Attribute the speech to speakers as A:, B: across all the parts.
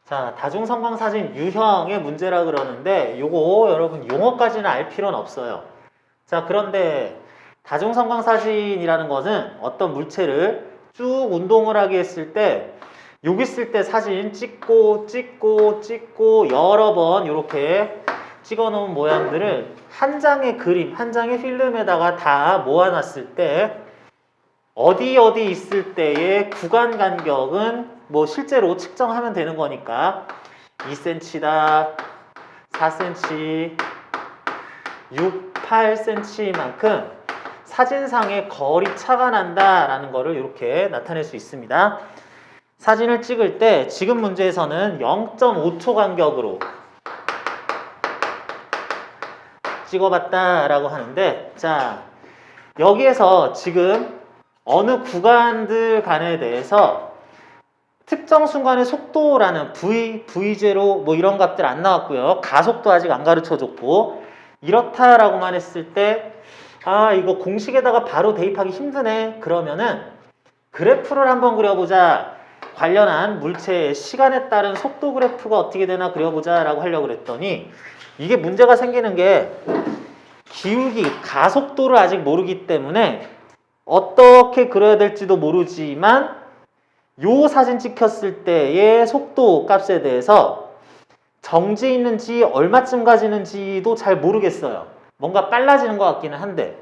A: 자, 다중성광사진 유형의 문제라 그러는데 요거 여러분 용어까지는 알 필요는 없어요. 자, 그런데 다중성광사진이라는 것은 어떤 물체를 쭉 운동을 하게 했을 때 여기 있을 때 사진 찍고 여러 번 이렇게 찍어 놓은 모양들을 한 장의 그림, 한 장의 필름에다가 다 모아놨을 때 어디 있을 때의 구간 간격은 뭐 실제로 측정하면 되는 거니까 2cm다, 4cm, 6, 8cm만큼 사진상의 거리 차가 난다라는 거를 이렇게 나타낼 수 있습니다. 사진을 찍을 때 지금 문제에서는 0.5초 간격으로 찍어봤다라고 하는데, 자, 여기에서 지금 어느 구간들 간에 대해서 특정 순간의 속도라는 V0 뭐 이런 값들 안 나왔고요. 가속도 아직 안 가르쳐줬고, 이렇다라고만 했을 때 아, 이거 공식에다가 바로 대입하기 힘드네. 그러면은 그래프를 한번 그려보자. 관련한 물체의 시간에 따른 속도 그래프가 어떻게 되나 그려보자 라고 하려고 그랬더니 이게 문제가 생기는 게 기울기, 가속도를 아직 모르기 때문에 어떻게 그려야 될지도 모르지만 요 사진 찍혔을 때의 속도 값에 대해서 정지 있는지 얼마쯤 가지는지도 잘 모르겠어요. 뭔가 빨라지는 것 같기는 한데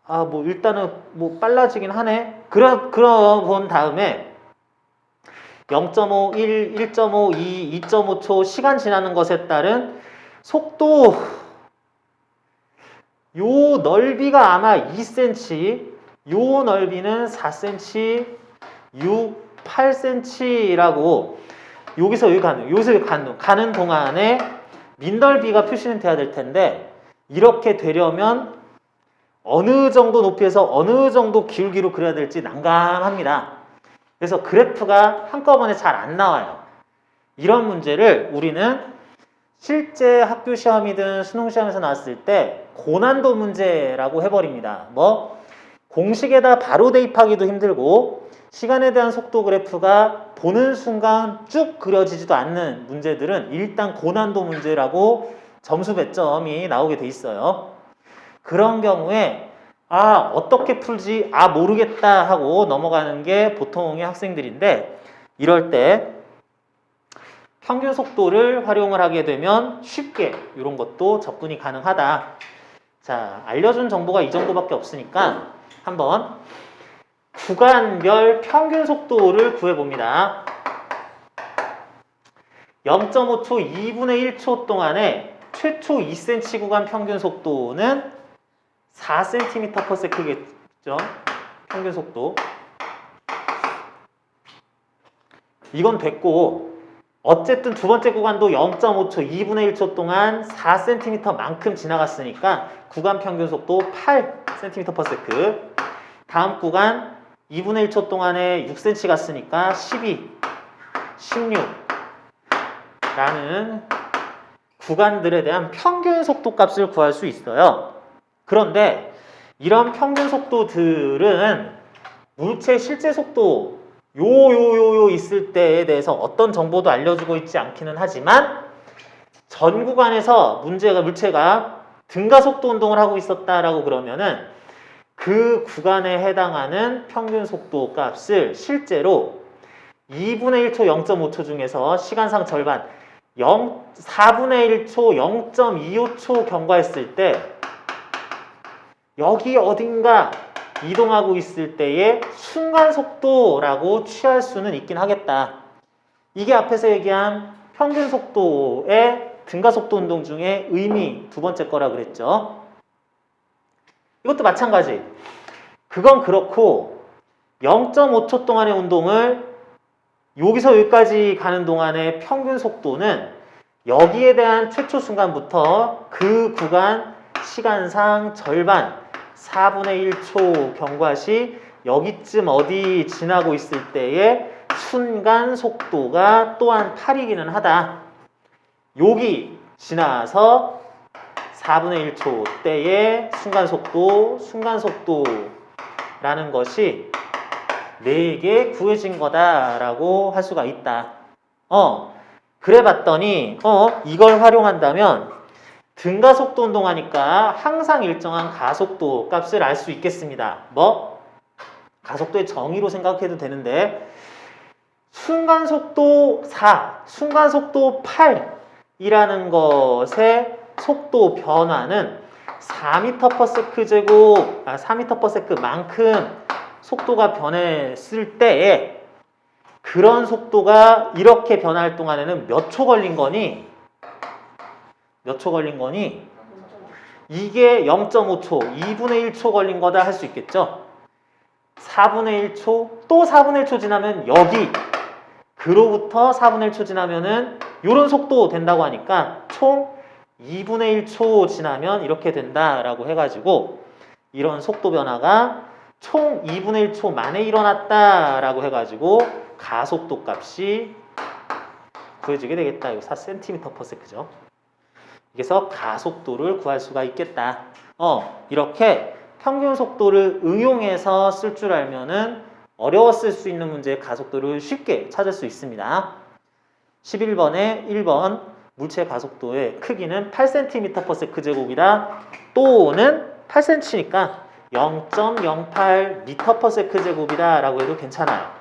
A: 아, 뭐 일단은 뭐 빨라지긴 하네. 그러 본 다음에 0.5, 1, 1.5, 2, 2.5초 시간 지나는 것에 따른 속도 요 넓이가 아마 2cm, 요 넓이는 4cm, 6, 8cm라고 여기서 여기 가는 동안에 민넓이가 표시는 돼야 될 텐데 이렇게 되려면 어느 정도 높이에서 어느 정도 기울기로 그려야 될지 난감합니다. 그래서 그래프가 한꺼번에 잘 안 나와요. 이런 문제를 우리는 실제 학교 시험이든 수능 시험에서 나왔을 때 고난도 문제라고 해버립니다. 뭐 공식에다 바로 대입하기도 힘들고 시간에 대한 속도 그래프가 보는 순간 쭉 그려지지도 않는 문제들은 일단 고난도 문제라고 점수 배점이 나오게 돼 있어요. 그런 경우에 아, 어떻게 풀지? 아, 모르겠다 하고 넘어가는 게 보통의 학생들인데 이럴 때 평균 속도를 활용을 하게 되면 쉽게 이런 것도 접근이 가능하다. 자, 알려준 정보가 이 정도밖에 없으니까 한번 구간별 평균 속도를 구해봅니다. 0.5초 2분의 1초 동안에 최초 2cm 구간 평균 속도는 4cm/s겠죠? 평균 속도. 이건 됐고 어쨌든 두 번째 구간도 0.5초 2분의 1초 동안 4cm만큼 지나갔으니까 구간 평균 속도 8cm/s. 다음 구간 2분의 1초 동안에 6cm 갔으니까 12, 16 라는 구간들에 대한 평균 속도 값을 구할 수 있어요. 그런데 이런 평균 속도들은 물체 실제 속도 요 있을 때에 대해서 어떤 정보도 알려주고 있지 않기는 하지만 전 구간에서 물체가 등가 속도 운동을 하고 있었다라고 그러면은 그 구간에 해당하는 평균 속도 값을 실제로 2분의 1초 0.5초 중에서 시간상 절반 4분의 1초 0.25초 경과했을 때 여기 어딘가 이동하고 있을 때의 순간 속도라고 취할 수는 있긴 하겠다. 이게 앞에서 얘기한 평균 속도의 등가 속도 운동 중에 의미 두 번째 거라 그랬죠. 이것도 마찬가지. 그건 그렇고 0.5초 동안의 운동을 여기서 여기까지 가는 동안의 평균 속도는 여기에 대한 최초 순간부터 그 구간 시간상 절반 4분의 1초 경과 시 여기쯤 어디 지나고 있을 때의 순간 속도가 또한 8이기는 하다. 여기 지나서 4분의 1초 때의 순간 속도라는 것이 4개 구해진 거다라고 할 수가 있다. 그래 봤더니 이걸 활용한다면 등가속도 운동하니까 항상 일정한 가속도 값을 알 수 있겠습니다. 뭐? 가속도의 정의로 생각해도 되는데 순간속도 4, 순간속도 8이라는 것의 속도 변화는 4m/s 제곱, 4m/s만큼 속도가 변했을 때에 그런 속도가 이렇게 변할 동안에는 몇 초 걸린 거니? 몇 초 걸린 거니? 이게 0.5초, 2분의 1초 걸린 거다 할 수 있겠죠? 4분의 1초, 또 4분의 1초 지나면 여기, 그로부터 4분의 1초 지나면은 이런 속도 된다고 하니까 총 2분의 1초 지나면 이렇게 된다라고 해가지고 이런 속도 변화가 총 2분의 1초 만에 일어났다라고 해가지고 가속도 값이 구해지게 되겠다. 이거 4cm/s죠. 그래서 가속도를 구할 수가 있겠다. 이렇게 평균 속도를 응용해서 쓸 줄 알면은 어려웠을 수 있는 문제의 가속도를 쉽게 찾을 수 있습니다. 11번에 1번 물체 가속도의 크기는 8cm/s 제곱이다. 또는 8cm니까 0.08m/s 제곱이다 라고 해도 괜찮아요.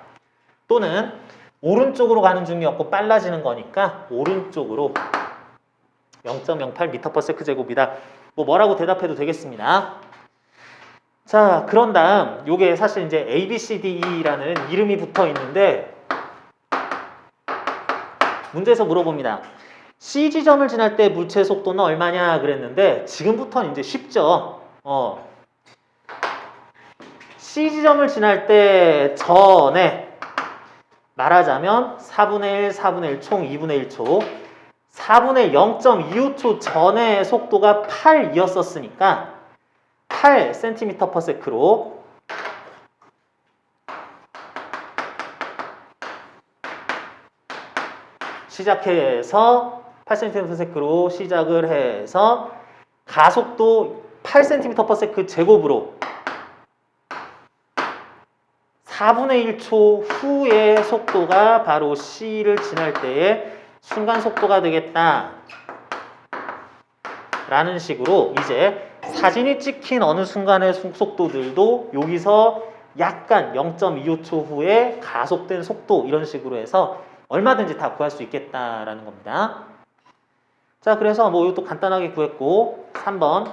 A: 또는 오른쪽으로 가는 중이었고 빨라지는 거니까 오른쪽으로 0.08m/s 제곱이다. 뭐라고 대답해도 되겠습니다. 자, 그런 다음 요게 사실 이제 A, B, C, D, E라는 이름이 붙어 있는데 문제에서 물어봅니다. C 지점을 지날 때 물체 속도는 얼마냐 그랬는데 지금부터는 이제 쉽죠. C 지점을 지날 때 전에 말하자면 4분의 1, 4분의 1, 총 2분의 1초 4분의 0.25초 전의 속도가 8이었었으니까 8cm/s로 시작해서 8cm/s로 시작을 해서 가속도 8cm/s 제곱으로 4분의 1초 후의 속도가 바로 C를 지날 때의 순간 속도가 되겠다 라는 식으로 이제 사진이 찍힌 어느 순간의 속도들도 여기서 약간 0.25초 후에 가속된 속도 이런 식으로 해서 얼마든지 다 구할 수 있겠다라는 겁니다. 자, 그래서 뭐 이것도 간단하게 구했고 3번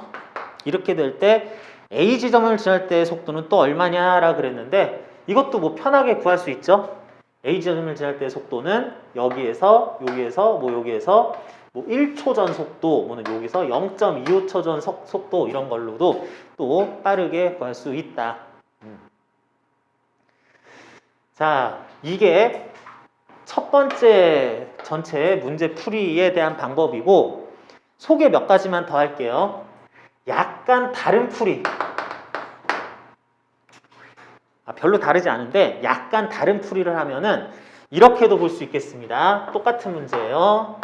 A: 이렇게 될 때 A 지점을 지날 때의 속도는 또 얼마냐라 그랬는데 이것도 뭐 편하게 구할 수 있죠. A 지점을 지날 때의 속도는 여기에서 여기에서 여기에서 1초 전 속도, 뭐는 여기서 0.25초 전 속도 이런 걸로도 또 빠르게 구할 수 있다. 자, 이게 첫 번째 전체 문제 풀이에 대한 방법이고 소개 몇 가지만 더 할게요. 약간 다른 풀이. 별로 다르지 않은데 약간 다른 풀이를 하면은 이렇게도 볼 수 있겠습니다. 똑같은 문제예요.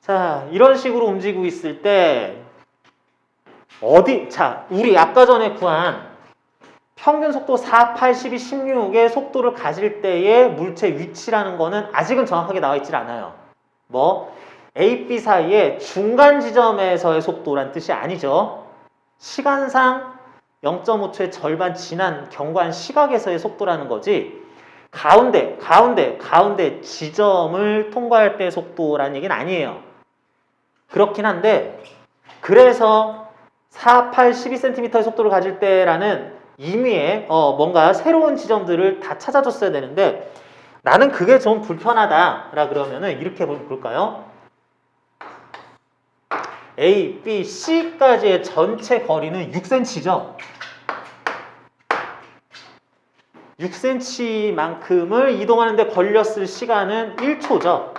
A: 자, 이런 식으로 움직이고 있을 때 우리 아까 전에 구한 평균 속도 4, 8, 12, 16의 속도를 가질 때의 물체 위치라는 거는 아직은 정확하게 나와 있질 않아요. A, B 사이의 중간 지점에서의 속도란 뜻이 아니죠. 시간상 0.5초의 절반 지난 경과한 시각에서의 속도라는 거지 가운데 지점을 통과할 때의 속도라는 얘기는 아니에요. 그렇긴 한데 그래서 4, 8, 12cm의 속도를 가질 때라는 임의의 뭔가 새로운 지점들을 다 찾아줬어야 되는데 나는 그게 좀 불편하다 라 그러면은 이렇게 볼까요? A, B, C까지의 전체 거리는 6cm죠. 6cm만큼을 이동하는데 걸렸을 시간은 1초죠.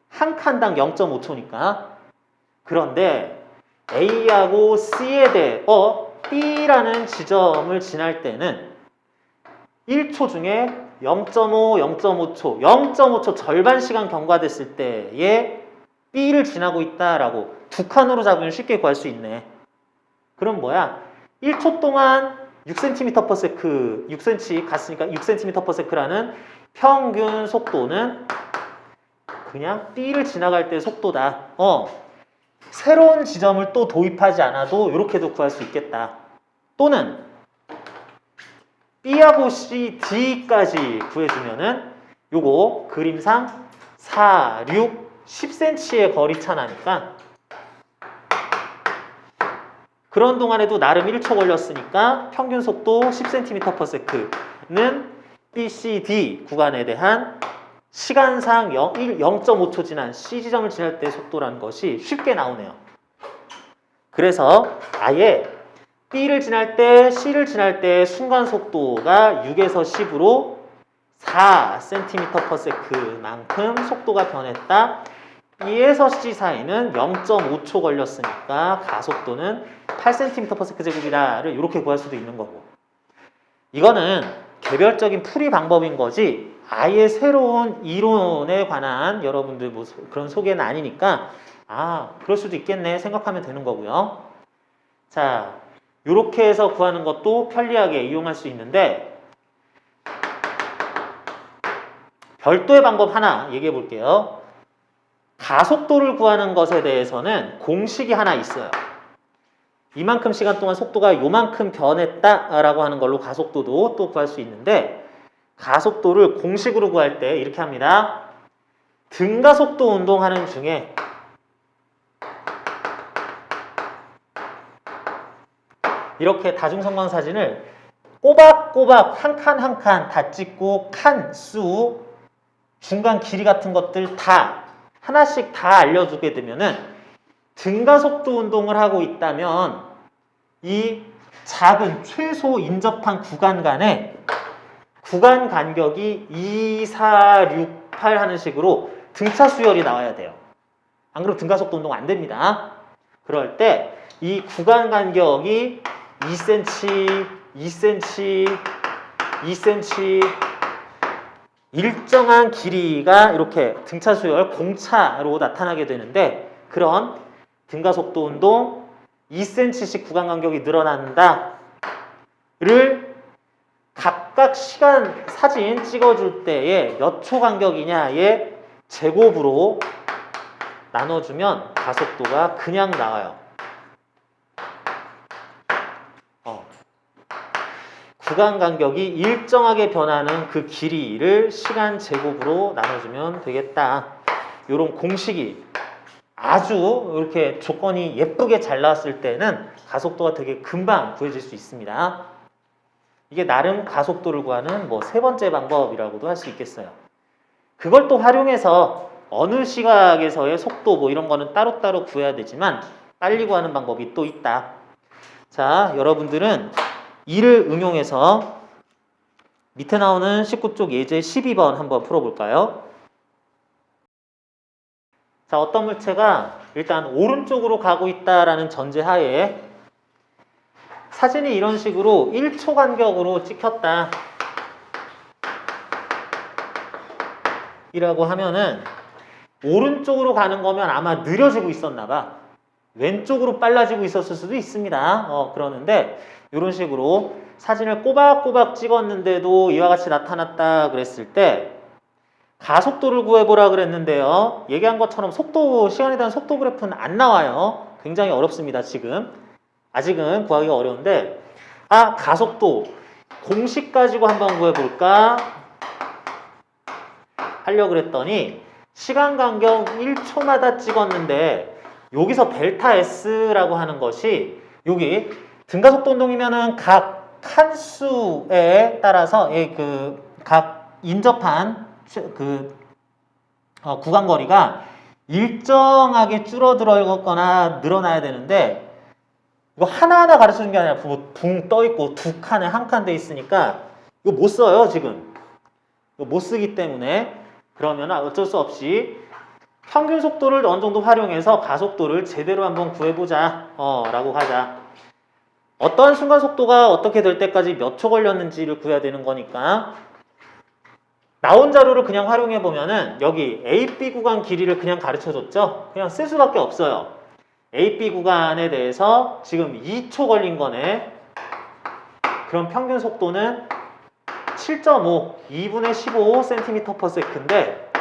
A: 한 칸당 0.5초니까. 그런데 A하고 C에 대해 B라는 지점을 지날 때는 1초 중에 0.5, 0.5초, 0.5초 절반 시간 경과됐을 때에 B를 지나고 있다라고 두 칸으로 잡으면 쉽게 구할 수 있네. 그럼 뭐야? 1초 동안 6cm/s, 6cm 갔으니까 6cm/s라는 평균 속도는 그냥 B를 지나갈 때 속도다. 새로운 지점을 또 도입하지 않아도 이렇게도 구할 수 있겠다. 또는 B하고 C, D까지 구해주면은 요거 그림상 4, 6, 10cm의 거리 차 나니까 그런 동안에도 나름 1초 걸렸으니까 평균 속도 10cm/s는 B, C, D 구간에 대한 시간상 0.5초 지난 C 지점을 지날 때 속도라는 것이 쉽게 나오네요. 그래서 아예 B를 지날 때, C를 지날 때 순간 속도가 6에서 10으로 4cm/s만큼 속도가 변했다. B에서 C 사이는 0.5초 걸렸으니까 가속도는 8cm/s제곱이다를 이렇게 구할 수도 있는 거고. 이거는 개별적인 풀이 방법인 거지 아예 새로운 이론에 관한 여러분들 뭐 그런 소개는 아니니까 그럴 수도 있겠네 생각하면 되는 거고요. 자, 이렇게 해서 구하는 것도 편리하게 이용할 수 있는데 별도의 방법 하나 얘기해 볼게요. 가속도를 구하는 것에 대해서는 공식이 하나 있어요. 이만큼 시간 동안 속도가 요만큼 변했다라고 하는 걸로 가속도도 또 구할 수 있는데 가속도를 공식으로 구할 때 이렇게 합니다. 등가속도 운동하는 중에 이렇게 다중성광 사진을 꼬박꼬박 한 칸 한 칸 다 찍고 칸 수, 중간 길이 같은 것들 다 하나씩 다 알려주게 되면은 등가속도 운동을 하고 있다면 이 작은 최소 인접한 구간 간에 구간 간격이 2, 4, 6, 8 하는 식으로 등차 수열이 나와야 돼요. 안 그러면 등가속도 운동 안 됩니다. 그럴 때 이 구간 간격이 2cm, 2cm, 2cm 일정한 길이가 이렇게 등차 수열 공차로 나타나게 되는데 그런 등가속도 운동 2cm씩 구간 간격이 늘어난다를 각각 시간 사진 찍어줄 때에 몇 초 간격이냐의 제곱으로 나눠주면 가속도가 그냥 나와요. 구간 간격이 일정하게 변하는 그 길이를 시간 제곱으로 나눠주면 되겠다. 이런 공식이 아주 이렇게 조건이 예쁘게 잘 나왔을 때는 가속도가 되게 금방 구해질 수 있습니다. 이게 나름 가속도를 구하는 뭐 세 번째 방법이라고도 할 수 있겠어요. 그걸 또 활용해서 어느 시각에서의 속도 뭐 이런 거는 따로따로 구해야 되지만 빨리 구하는 방법이 또 있다. 자, 여러분들은 이를 응용해서 밑에 나오는 19쪽 예제 12번 한번 풀어볼까요? 자, 어떤 물체가 일단 오른쪽으로 가고 있다라는 전제하에 사진이 이런 식으로 1초 간격으로 찍혔다 이라고 하면은 오른쪽으로 가는 거면 아마 느려지고 있었나 봐. 왼쪽으로 빨라지고 있었을 수도 있습니다. 그러는데 이런 식으로 사진을 꼬박꼬박 찍었는데도 이와 같이 나타났다 그랬을 때 가속도를 구해보라 그랬는데요. 얘기한 것처럼 속도, 시간에 대한 속도 그래프는 안 나와요. 굉장히 어렵습니다. 지금 아직은 구하기가 어려운데 가속도 공식 가지고 한번 구해볼까 하려고 그랬더니 시간 간격 1초마다 찍었는데 여기서 델타 S라고 하는 것이 여기 등가속도 운동이면은 각 칸수에 따라서 각 인접한 구간 거리가 일정하게 줄어들거나 늘어나야 되는데 이거 하나하나 가르쳐 준 게 아니라 붕 떠 있고 두 칸에 한 칸 돼 있으니까 이거 못 써요 지금. 이거 못 쓰기 때문에 그러면 어쩔 수 없이 평균 속도를 어느 정도 활용해서 가속도를 제대로 한번 구해보자 라고 하자. 어떤 순간 속도가 어떻게 될 때까지 몇 초 걸렸는지를 구해야 되는 거니까 나온 자료를 그냥 활용해 보면은 여기 AB 구간 길이를 그냥 가르쳐 줬죠. 그냥 쓸 수밖에 없어요. AB 구간에 대해서 지금 2초 걸린 거네. 그럼 평균 속도는 7.5, 2분의 15cm/s인데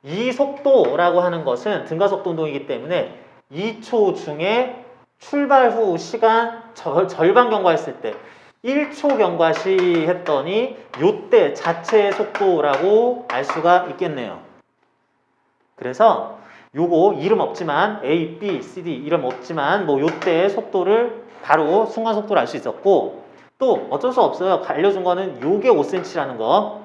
A: 이 속도라고 하는 것은 등가속도 운동이기 때문에 2초 중에 출발 후 시간 절반 경과했을 때 1초 경과시 했더니 요때 자체의 속도라고 알 수가 있겠네요. 그래서 요거 이름 없지만 A, B, C, D 이름 없지만 뭐 요때의 속도를 바로 순간 속도를 알 수 있었고 또 어쩔 수 없어요. 알려준 거는 요게 5cm라는 거.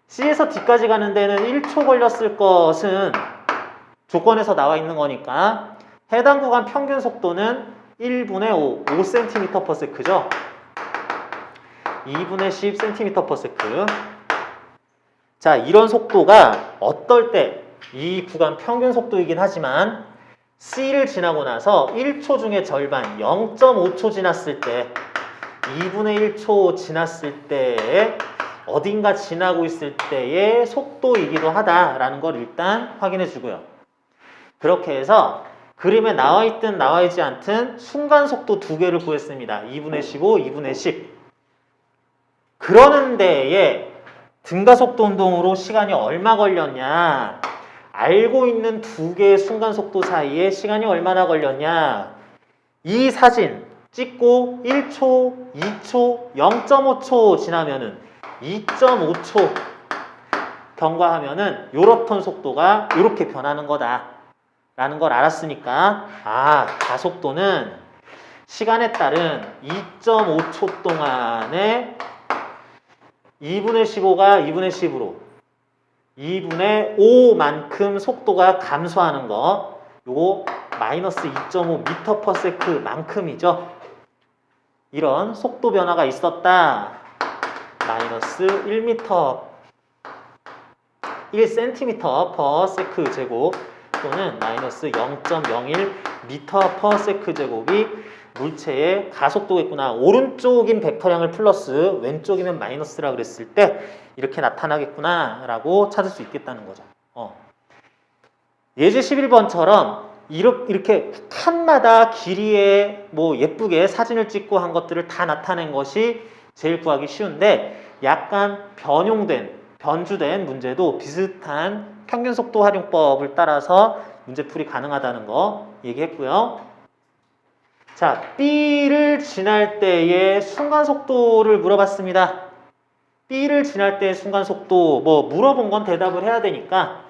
A: C에서 D까지 가는 데는 1초 걸렸을 것은 조건에서 나와 있는 거니까 해당 구간 평균 속도는 1분의 5, 5cm/s죠. 2분의 10cm/s. 자, 이런 속도가 어떨 때 이 구간 평균 속도이긴 하지만 C를 지나고 나서 1초 중에 절반 0.5초 지났을 때 2분의 1초 지났을 때에 어딘가 지나고 있을 때의 속도이기도 하다라는 걸 일단 확인해 주고요. 그렇게 해서 그림에 나와 있든 나와 있지 않든 순간 속도 두 개를 구했습니다. 2분의 15, 2분의 10. 그러는 데에 등가속도 운동으로 시간이 얼마 걸렸냐? 알고 있는 두 개의 순간 속도 사이에 시간이 얼마나 걸렸냐? 이 사진 찍고 1초, 2초, 0.5초 지나면은 2.5초 경과하면은 요렇던 속도가 이렇게 변하는 거다 라는 걸 알았으니까 가속도는 시간에 따른 2.5초 동안에 2분의 15가 2분의 10으로 2분의 5만큼 속도가 감소하는 거 요거 마이너스 2.5m/s 만큼이죠. 이런 속도 변화가 있었다. 마이너스 1m 1cm/s 제곱 또는 마이너스 0.01m/s 제곱이 물체의 가속도겠구나. 오른쪽인 벡터량을 플러스 왼쪽이면 마이너스라 그랬을 때 이렇게 나타나겠구나 라고 찾을 수 있겠다는 거죠. 예제 11번처럼 이렇게 칸마다 길이에 뭐 예쁘게 사진을 찍고 한 것들을 다 나타낸 것이 제일 구하기 쉬운데 약간 변주된 문제도 비슷한 평균속도 활용법을 따라서 문제풀이 가능하다는 거 얘기했고요. 자, B를 지날 때의 순간속도를 물어봤습니다. B를 지날 때의 순간속도 뭐 물어본 건 대답을 해야 되니까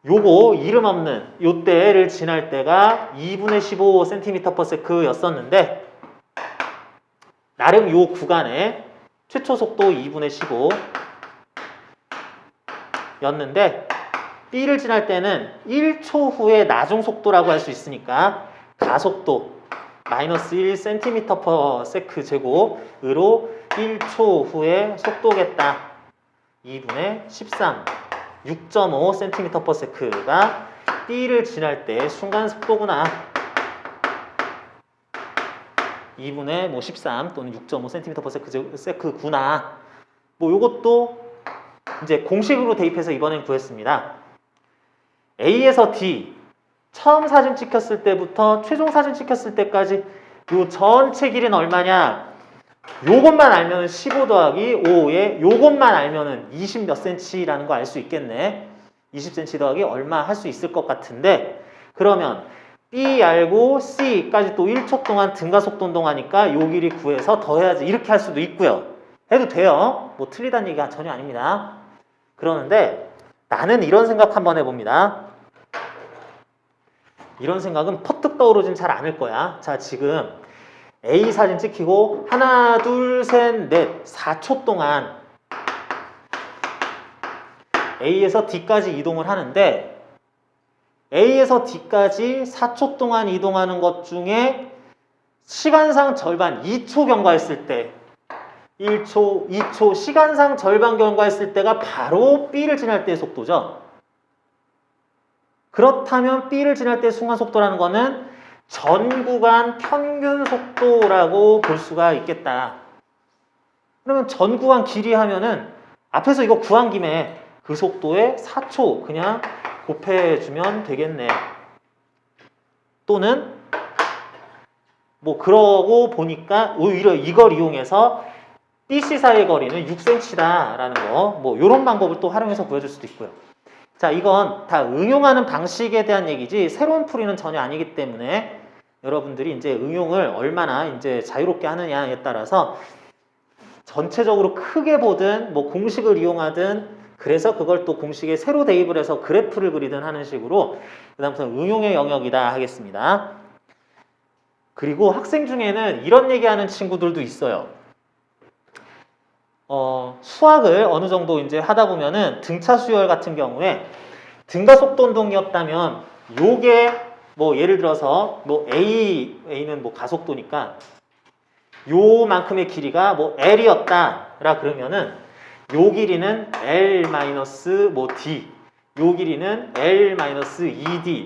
A: 요거 이름 없는 요때를 지날 때가 2분의 15cm/s 였었는데 나름 요 구간에 최초 속도 2분의 15 였는데 B를 지날 때는 1초 후에 나중 속도라고 할 수 있으니까 가속도 마이너스 1cm/s 제곱으로 1초 후에 속도겠다. 2분의 13 6.5cm/s가 B를 지날 때 순간 속도구나. 2분의 13 또는 6.5cm/s구나. 뭐 요것도 이제 공식으로 대입해서 이번엔 구했습니다. A에서 D 처음 사진 찍혔을 때부터 최종 사진 찍혔을 때까지 요 전체 길이는 얼마냐? 요것만 알면은 15 더하기 5에 요것만 알면은 20 몇 cm라는 거 알 수 있겠네. 20cm 더하기 얼마 할 수 있을 것 같은데 그러면 B 알고 C까지 또 1초 동안 등가속도 운동하니까 요 길이 구해서 더해야지 이렇게 할 수도 있고요. 해도 돼요. 뭐 틀리다는 얘기가 전혀 아닙니다. 그러는데 나는 이런 생각 한번 해봅니다. 이런 생각은 퍼뜩 떠오르진 잘 않을 거야. 자, 지금 A 사진 찍히고 하나, 둘, 셋, 넷 4초 동안 A에서 D까지 이동을 하는데 A에서 D까지 4초 동안 이동하는 것 중에 시간상 절반 2초 경과했을 때 1초, 2초 시간상 절반 경과했을 때가 바로 B를 지날 때의 속도죠. 그렇다면 B를 지날 때의 순간속도라는 거는 전 구간 평균 속도라고 볼 수가 있겠다. 그러면 전 구간 길이 하면은 앞에서 이거 구한 김에 그 속도에 4초 그냥 곱해주면 되겠네. 또는 뭐 그러고 보니까 오히려 이걸 이용해서 BC 사이의 거리는 6cm다라는 거, 뭐 이런 방법을 또 활용해서 구해줄 수도 있고요. 자, 이건 다 응용하는 방식에 대한 얘기지 새로운 풀이는 전혀 아니기 때문에 여러분들이 이제 응용을 얼마나 이제 자유롭게 하느냐에 따라서 전체적으로 크게 보든 뭐 공식을 이용하든 그래서 그걸 또 공식에 새로 대입을 해서 그래프를 그리든 하는 식으로 그다음부터 응용의 영역이다 하겠습니다. 그리고 학생 중에는 이런 얘기하는 친구들도 있어요. 수학을 어느 정도 이제 하다 보면은 등차 수열 같은 경우에 등가 속도 운동이었다면 요게 뭐 예를 들어서 뭐 A는 뭐 가속도니까 요만큼의 길이가 뭐 L이었다라 그러면은 요 길이는 L-뭐 D, 요 길이는 L-2D,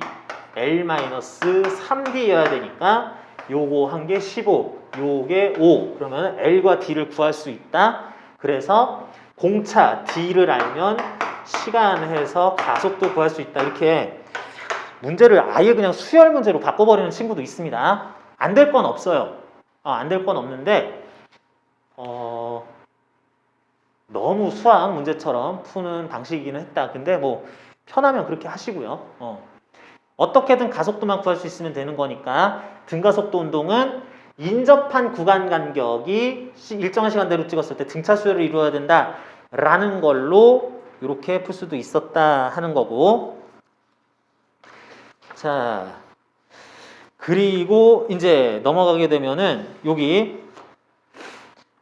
A: L-3D여야 되니까 요거 한 개 15, 요게 5. 그러면 L과 D를 구할 수 있다. 그래서 공차 D를 알면 시간해서 가속도 구할 수 있다. 이렇게 문제를 아예 그냥 수열 문제로 바꿔버리는 친구도 있습니다. 안 될 건 없어요. 안 될 건 없는데 너무 수학 문제처럼 푸는 방식이기는 했다. 근데 뭐 편하면 그렇게 하시고요. 어떻게든 가속도만 구할 수 있으면 되는 거니까 등가속도 운동은 인접한 구간 간격이 일정한 시간대로 찍었을 때 등차 수열을 이루어야 된다라는 걸로 이렇게 풀 수도 있었다 하는 거고. 자, 그리고 이제 넘어가게 되면은 여기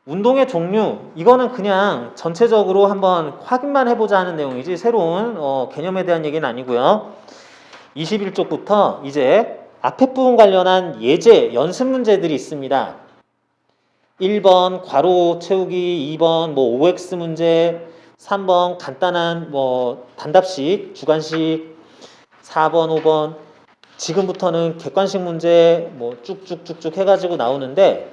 A: 운동의 종류, 이거는 그냥 전체적으로 한번 확인만 해보자 하는 내용이지 새로운 개념에 대한 얘기는 아니고요. 21쪽부터 이제 앞에 부분 관련한 예제, 연습 문제들이 있습니다. 1번 괄호 채우기, 2번 뭐 OX 문제, 3번 간단한 뭐 단답식, 주관식, 4번, 5번 지금부터는 객관식 문제 뭐 쭉쭉쭉쭉 해가지고 나오는데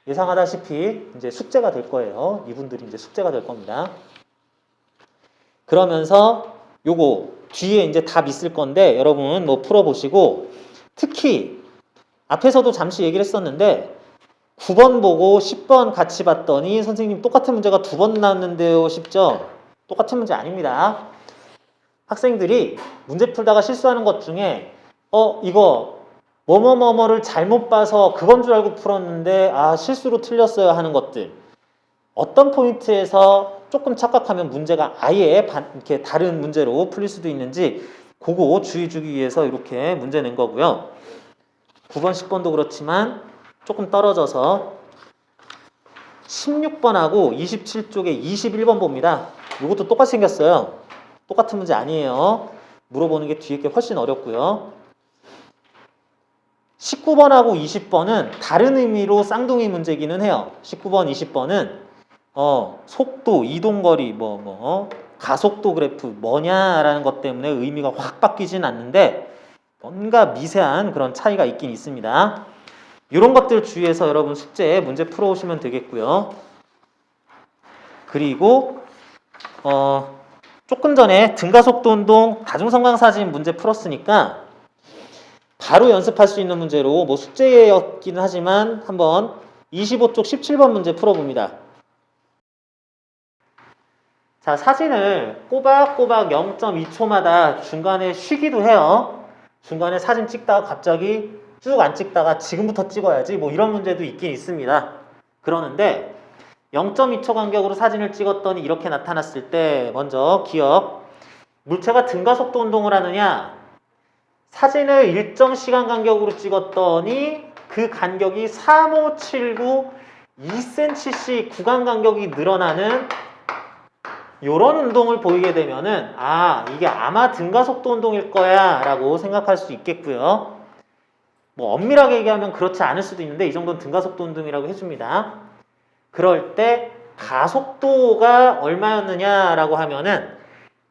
A: 예상하다시피 이제 숙제가 될 거예요. 이분들이 이제 숙제가 될 겁니다. 그러면서 요거 뒤에 이제 답 있을 건데 여러분 뭐 풀어보시고 특히 앞에서도 잠시 얘기를 했었는데 9번 보고 10번 같이 봤더니 선생님 똑같은 문제가 2번 나왔는데요 싶죠? 똑같은 문제 아닙니다. 학생들이 문제 풀다가 실수하는 것 중에 이거 뭐뭐뭐뭐를 잘못 봐서 그건 줄 알고 풀었는데 실수로 틀렸어요 하는 것들, 어떤 포인트에서 조금 착각하면 문제가 아예 이렇게 다른 문제로 풀릴 수도 있는지 그거 주의 주기 위해서 이렇게 문제 낸 거고요. 9번 10번도 그렇지만 조금 떨어져서 16번하고 27쪽에 21번 봅니다. 이것도 똑같이 생겼어요. 똑같은 문제 아니에요. 물어보는 게 뒤에 게 훨씬 어렵고요. 19번하고 20번은 다른 의미로 쌍둥이 문제기는 해요. 19번, 20번은 속도, 이동거리, 가속도 그래프 뭐냐라는 것 때문에 의미가 확 바뀌진 않는데 뭔가 미세한 그런 차이가 있긴 있습니다. 이런 것들 주의해서 여러분 숙제에 문제 풀어오시면 되겠고요. 그리고 조금 전에 등가속도 운동 다중성광사진 문제 풀었으니까 바로 연습할 수 있는 문제로 뭐 숙제였기는 하지만 한번 25쪽 17번 문제 풀어봅니다. 자, 사진을 꼬박꼬박 0.2초마다 중간에 쉬기도 해요. 중간에 사진 찍다가 갑자기 쭉 안 찍다가 지금부터 찍어야지 뭐 이런 문제도 있긴 있습니다. 그러는데 0.2초 간격으로 사진을 찍었더니 이렇게 나타났을 때 먼저 기억, 물체가 등가속도 운동을 하느냐, 사진을 일정 시간 간격으로 찍었더니 그 간격이 3579 2cm씩 구간 간격이 늘어나는 이런 운동을 보이게 되면은 이게 아마 등가속도 운동일 거야 라고 생각할 수 있겠고요. 뭐 엄밀하게 얘기하면 그렇지 않을 수도 있는데 이 정도는 등가속도 운동이라고 해줍니다. 그럴 때 가속도가 얼마였느냐라고 하면은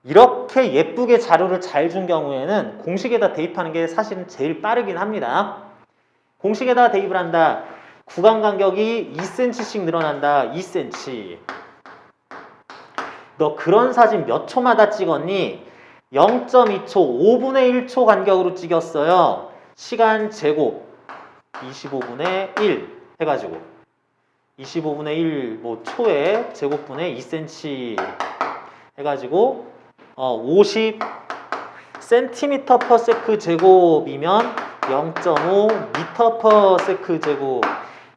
A: 이렇게 예쁘게 자료를 잘 준 경우에는 공식에다 대입하는 게 사실은 제일 빠르긴 합니다. 공식에다 대입을 한다. 구간 간격이 2cm씩 늘어난다. 2cm. 너 그런 사진 몇 초마다 찍었니? 0.2초, 5분의 1초 간격으로 찍었어요. 시간 제곱. 25분의 1 해가지고 25분의 1 뭐 초에 제곱분의 2cm 해가지고 50 cm/s 제곱이면 0.5 m/s 제곱.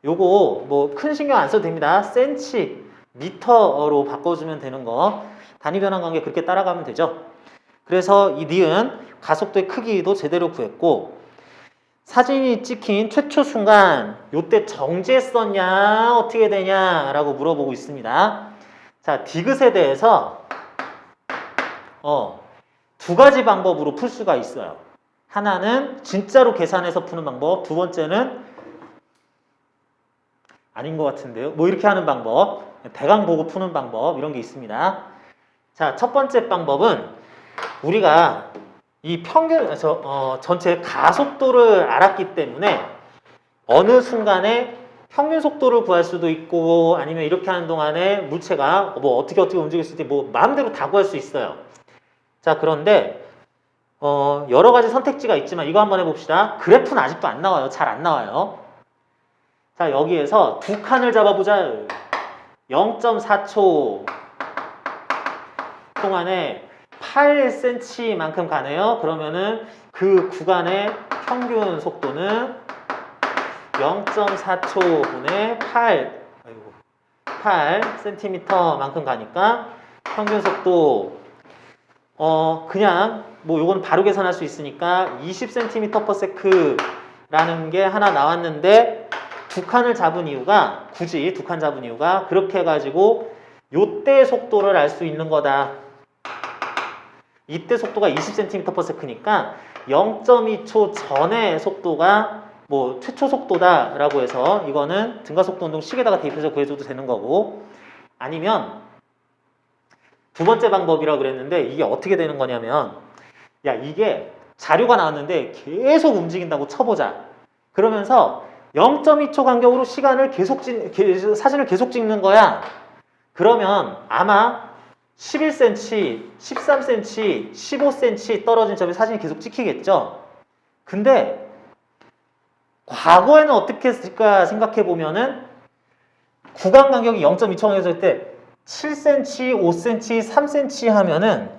A: 요거 뭐 큰 신경 안 써도 됩니다. cm, 미터로 바꿔주면 되는 거. 단위 변환 관계 그렇게 따라가면 되죠. 그래서 이 니은 가속도의 크기도 제대로 구했고, 사진이 찍힌 최초 순간 요때 정지했었냐 어떻게 되냐 라고 물어보고 있습니다. 자, 디귿에 대해서 두 가지 방법으로 풀 수가 있어요. 하나는 진짜로 계산해서 푸는 방법, 두 번째는 아닌 것 같은데요. 뭐 이렇게 하는 방법, 대강 보고 푸는 방법, 이런 게 있습니다. 자, 첫 번째 방법은 우리가 이 평균, 전체 가속도를 알았기 때문에 어느 순간에 평균 속도를 구할 수도 있고, 아니면 이렇게 하는 동안에 물체가 뭐 어떻게 움직일 수도 있고, 뭐 마음대로 다 구할 수 있어요. 자, 그런데 여러 가지 선택지가 있지만 이거 한번 해봅시다. 그래프는 아직도 안 나와요. 잘 안 나와요. 자, 여기에서 두 칸을 잡아보자. 0.4초 동안에 8cm만큼 가네요. 그러면은 그 구간의 평균 속도는 0.4초분의 8cm만큼 가니까 평균 속도 그냥 뭐 요건 바로 계산할 수 있으니까 20cm/s라는 게 하나 나왔는데, 두 칸을 잡은 이유가, 굳이 두 칸 잡은 이유가 그렇게 해가지고 요때 속도를 알 수 있는 거다. 이때 속도가 20cm/s니까 0.2초 전의 속도가 뭐 최초 속도다 라고 해서 이거는 등가속도 운동 식에다가 대입해서 구해줘도 되는 거고, 아니면 두 번째 방법이라고 그랬는데 이게 어떻게 되는 거냐면, 야, 이게 자료가 나왔는데 계속 움직인다고 쳐보자. 그러면서 0.2초 간격으로 사진을 계속 찍는 거야. 그러면 아마 11cm, 13cm, 15cm 떨어진 점에 사진이 계속 찍히겠죠. 근데 과거에는 어떻게 했을까 생각해 보면은 구간 간격이 0.2초 간격일 때 7cm, 5cm, 3cm 하면은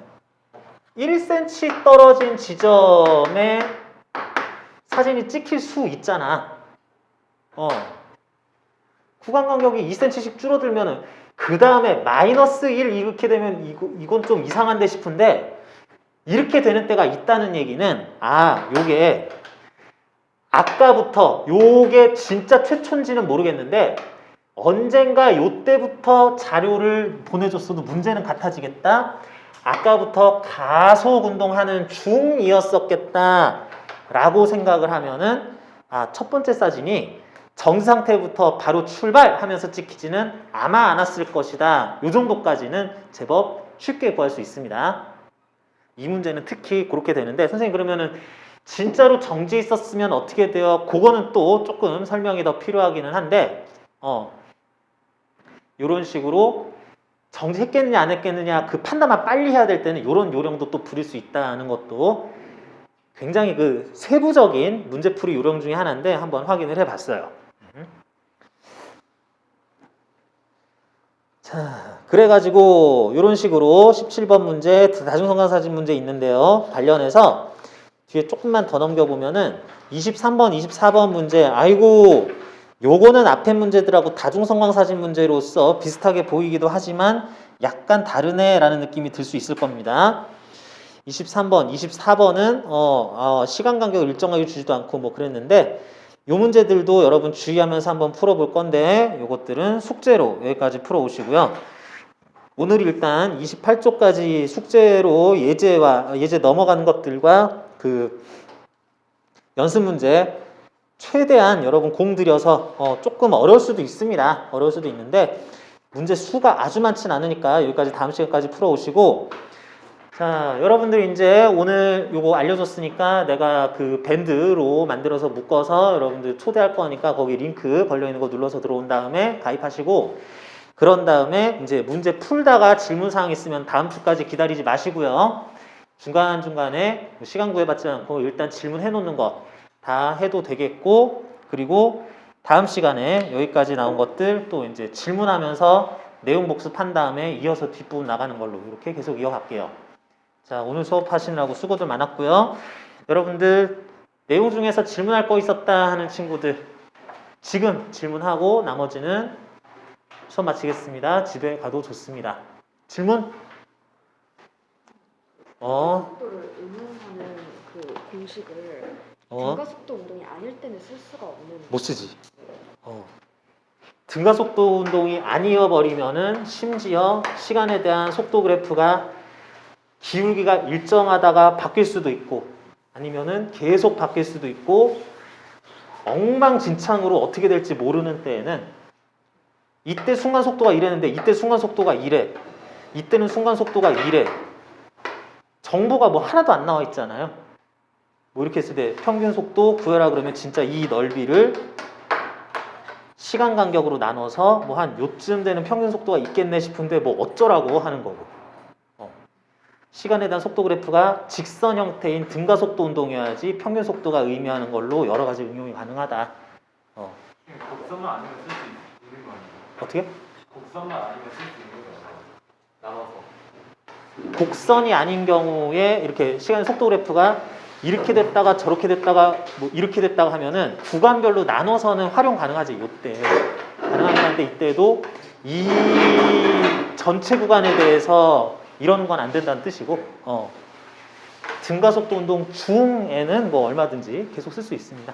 A: 1cm 떨어진 지점에 사진이 찍힐 수 있잖아. 구간 간격이 2cm씩 줄어들면은 그 다음에 마이너스 1 이렇게 되면 이건 좀 이상한데 싶은데, 이렇게 되는 때가 있다는 얘기는 요게 아까부터 요게 진짜 최초인지는 모르겠는데 언젠가 요때부터 자료를 보내줬어도 문제는 같아지겠다. 아까부터 가속 운동하는 중이었었겠다 라고 생각을 하면은 첫 번째 사진이 정지 상태부터 바로 출발하면서 찍히지는 아마 않았을 것이다. 요 정도까지는 제법 쉽게 구할 수 있습니다. 이 문제는 특히 그렇게 되는데, 선생님 그러면은 진짜로 정지 있었으면 어떻게 돼요? 그거는 또 조금 설명이 더 필요하기는 한데, 요런 식으로 정지했겠느냐 안 했겠느냐 그 판단만 빨리 해야 될 때는 요런 요령도 또 부릴 수 있다는 것도 굉장히 그 세부적인 문제풀이 요령 중에 하나인데 한번 확인을 해봤어요. 자, 그래가지고 이런 식으로 17번 문제 다중성강사진 문제 있는데요. 관련해서 뒤에 조금만 더 넘겨보면은 23번, 24번 문제, 아이고 요거는 앞에 문제들하고 다중성강사진 문제로서 비슷하게 보이기도 하지만 약간 다르네 라는 느낌이 들 수 있을 겁니다. 23번, 24번은 시간 간격을 일정하게 주지도 않고 뭐 그랬는데, 요 문제들도 여러분 주의하면서 한번 풀어볼 건데 요것들은 숙제로 여기까지 풀어오시고요. 오늘 일단 28쪽까지 숙제로 예제 넘어가는 것들과 그 연습 문제 최대한 여러분 공들여서 조금 어려울 수도 있습니다. 어려울 수도 있는데 문제 수가 아주 많진 않으니까 여기까지 다음 시간까지 풀어오시고, 자, 여러분들 이제 오늘 요거 알려줬으니까 내가 그 밴드로 만들어서 묶어서 여러분들 초대할 거니까 거기 링크 걸려있는 거 눌러서 들어온 다음에 가입하시고, 그런 다음에 이제 문제 풀다가 질문사항 있으면 다음 주까지 기다리지 마시고요. 중간중간에 시간 구애받지 않고 일단 질문해 놓는 거 다 해도 되겠고, 그리고 다음 시간에 여기까지 나온 것들 또 이제 질문하면서 내용 복습한 다음에 이어서 뒷부분 나가는 걸로 이렇게 계속 이어갈게요. 자, 오늘 수업하시느라고 수고들 많았고요. 여러분들 내용 중에서 질문할 거 있었다 하는 친구들 지금 질문하고 나머지는 수업 마치겠습니다. 집에 가도 좋습니다. 질문?
B: 속도를 응용하는 그 공식을 등가속도 운동이 아닐 때는 쓸 수가 없는.
A: 못 쓰지. 등가속도 운동이 아니어버리면은 심지어 시간에 대한 속도 그래프가 기울기가 일정하다가 바뀔 수도 있고 아니면은 계속 바뀔 수도 있고 엉망진창으로 어떻게 될지 모르는 때에는 이때 순간속도가 이랬는데 이때 순간속도가 이래. 이때는 순간속도가 이래. 정보가 뭐 하나도 안 나와 있잖아요. 뭐 이렇게 했을 때 평균 속도 구해라 그러면 진짜 이 넓이를 시간 간격으로 나눠서 뭐 한 요쯤 되는 평균 속도가 있겠네 싶은데 뭐 어쩌라고 하는 거고. 시간에 대한 속도 그래프가 직선 형태인 등가속도 운동이어야지 평균 속도가 의미하는 걸로 여러 가지 응용이 가능하다.
C: 곡선만 아니면 쓸 수 있는 거 아니에요?
A: 어떻게?
C: 곡선만 아니면 쓸 수 있는 거잖아요. 나눠서.
A: 곡선이 아닌 경우에 이렇게 시간의 속도 그래프가 이렇게 됐다가 저렇게 됐다가 뭐 이렇게 됐다가 하면은 구간별로 나눠서는 활용 가능하지. 이때 가능하긴 한데 이때도 이 전체 구간에 대해서 이러는 건 안 된다는 뜻이고 등가속도 운동 중에는 뭐 얼마든지 계속 쓸 수 있습니다.